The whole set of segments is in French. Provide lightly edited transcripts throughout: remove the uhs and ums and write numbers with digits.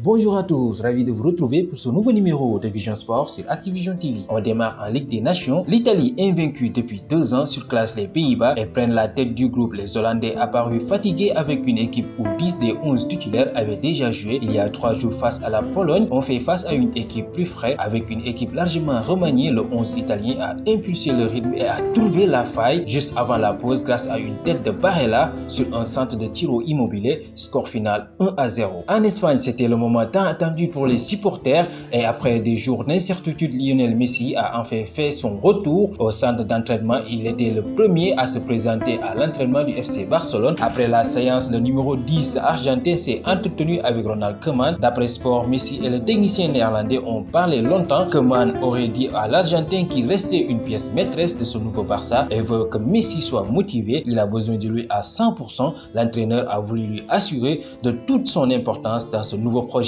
Bonjour à tous, ravi de vous retrouver pour ce nouveau numéro de Vision Sport sur Activision TV. On démarre en Ligue des Nations. L'Italie, invaincue depuis 2 ans, surclasse les Pays-Bas et prennent la tête du groupe. Les Hollandais apparus fatigués avec une équipe où 10 des 11 titulaires avaient déjà joué il y a 3 jours face à la Pologne. On fait face à une équipe plus fraîche avec une équipe largement remaniée. Le 11 italien a impulsé le rythme et a trouvé la faille juste avant la pause grâce à une tête de Barella sur un centre de tir immobilier. Score final 1-0. En Espagne, c'était le moment tant attendu pour les supporters et après des jours d'incertitude, Lionel Messi a enfin fait son retour au centre d'entraînement. Il était le premier à se présenter à l'entraînement du FC Barcelone. Après la séance, le numéro 10 argentin s'est entretenu avec Ronald Koeman. D'après Sport, Messi et le technicien néerlandais ont parlé longtemps. Koeman aurait dit à l'Argentin qu'il restait une pièce maîtresse de ce nouveau Barça et veut que Messi soit motivé. Il a besoin de lui à 100%. L'entraîneur a voulu lui assurer de toute son importance dans ce nouveau projet.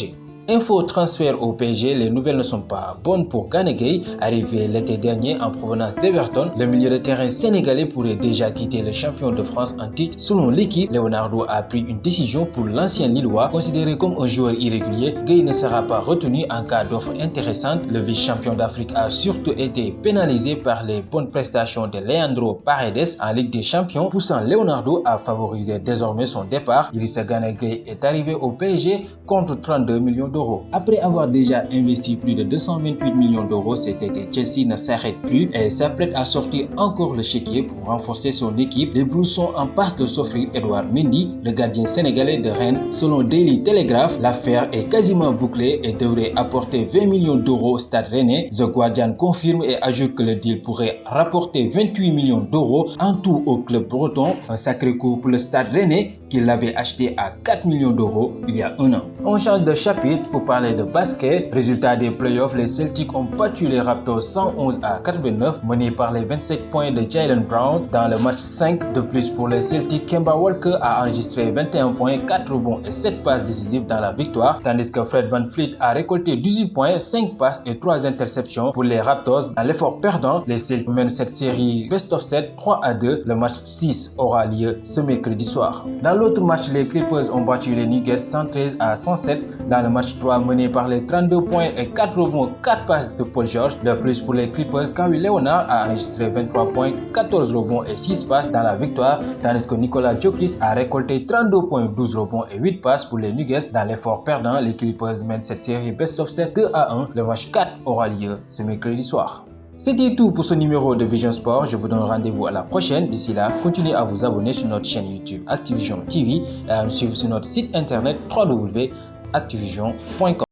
Info transfert au PSG, les nouvelles ne sont pas bonnes pour Gana Gueye. Arrivé l'été dernier en provenance d'Everton, le milieu de terrain sénégalais pourrait déjà quitter le champion de France en titre. Selon l'équipe, Leonardo a pris une décision pour l'ancien Lillois. Considéré comme un joueur irrégulier, Gueye ne sera pas retenu en cas d'offre intéressante. Le vice-champion d'Afrique a surtout été pénalisé par les bonnes prestations de Leandro Paredes en Ligue des Champions, poussant Leonardo à favoriser désormais son départ. Idrissa Gana Gueye est arrivé au PSG contre 32 millions d'euros. Après avoir déjà investi plus de 228 millions d'euros cet été, Chelsea ne s'arrête plus et s'apprête à sortir encore le chéquier pour renforcer son équipe. Les Blues sont en passe de s'offrir Edouard Mendy, le gardien sénégalais de Rennes. Selon Daily Telegraph, l'affaire est quasiment bouclée et devrait apporter 20 millions d'euros au Stade Rennais. The Guardian confirme et ajoute que le deal pourrait rapporter 28 millions d'euros en tout au club breton. Un sacré coup pour le Stade Rennais qui l'avait acheté à 4 millions d'euros il y a un an. On change de chapitre pour parler de basket. Résultat des playoffs, les Celtics ont battu les Raptors 111-89, menés par les 27 points de Jaylen Brown dans le match 5. De plus pour les Celtics, Kemba Walker a enregistré 21 points, 4 rebonds et 7 passes décisives dans la victoire, tandis que Fred VanVleet a récolté 18 points, 5 passes et 3 interceptions pour les Raptors. Dans l'effort perdant, les Celtics mènent cette série best of 7 3-2. Le match 6 aura lieu ce mercredi soir. Dans l'autre match, les Clippers ont battu les Nuggets 113-107 dans le match 3 mené par les 32 points et 4 rebonds, 4 passes de Paul George. De plus pour les Clippers, Kawhi Leonard a enregistré 23 points, 14 rebonds et 6 passes dans la victoire, tandis que Nikola Jokic a récolté 32 points, 12 rebonds et 8 passes pour les Nuggets. Dans l'effort perdant, les Clippers mènent cette série best of 7 2-1. Le match 4 aura lieu ce mercredi soir. C'était tout pour ce numéro de Vision Sport. Je vous donne rendez-vous à la prochaine. D'ici là, continuez à vous abonner sur notre chaîne YouTube Activision TV et à nous suivre sur notre site internet www.activision.com.